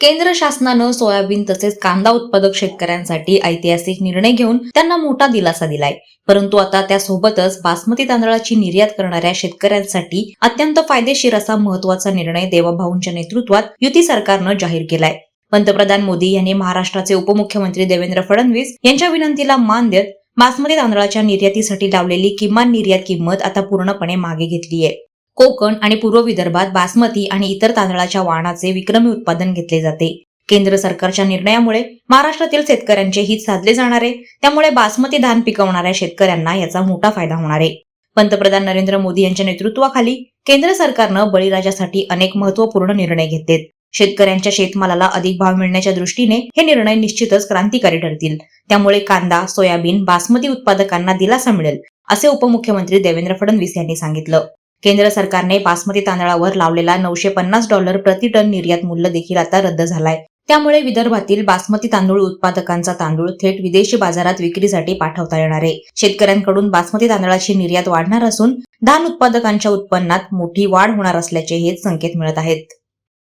केंद्र शासनानं सोयाबीन तसेच कांदा उत्पादक शेतकऱ्यांसाठी ऐतिहासिक निर्णय घेऊन त्यांना मोठा दिलासा दिलाय. परंतु आता त्यासोबतच बासमती तांदळाची निर्यात करणाऱ्या शेतकऱ्यांसाठी अत्यंत फायदेशीर असा महत्त्वाचा निर्णय देवाभाऊंच्या नेतृत्वात युती सरकारनं जाहीर केलाय. पंतप्रधान मोदी यांनी महाराष्ट्राचे उपमुख्यमंत्री देवेंद्र फडणवीस यांच्या विनंतीला मान देत बासमती तांदळाच्या निर्यातीसाठी लावलेली किमान निर्यात किंमत आता पूर्णपणे मागे घेतलीय. कोकण आणि पूर्व विदर्भात बासमती आणि इतर तांदळाच्या वाणाचे विक्रमी उत्पादन घेतले जाते. केंद्र सरकारच्या निर्णयामुळे महाराष्ट्रातील शेतकऱ्यांचे हित साधले जाणार आहे. त्यामुळे बासमती धान पिकवणाऱ्या शेतकऱ्यांना याचा मोठा फायदा होणार आहे. पंतप्रधान नरेंद्र मोदी यांच्या नेतृत्वाखाली केंद्र सरकारनं बळीराजासाठी अनेक महत्त्वपूर्ण निर्णय घेतलेत. शेतकऱ्यांच्या शेतमालाला अधिक भाव मिळण्याच्या दृष्टीने हे निर्णय निश्चितच क्रांतिकारी ठरतील. त्यामुळे कांदा, सोयाबीन, बासमती उत्पादकांना दिलासा मिळेल, असे उपमुख्यमंत्री देवेंद्र फडणवीस यांनी सांगितलं. केंद्र सरकारने बासमती तांदळावर लावलेला $950 प्रति टन निर्यात मूल्य देखील आता रद्द झालाय. त्यामुळे विदर्भातील बासमती तांदूळ उत्पादकांचा तांदूळ थेट विदेशी बाजारात विक्रीसाठी पाठवता येणार आहे. शेतकऱ्यांकडून बासमती तांदळाची निर्यात वाढणार असून धान उत्पादकांच्या उत्पन्नात मोठी वाढ होणार असल्याचे हेच संकेत मिळत आहेत.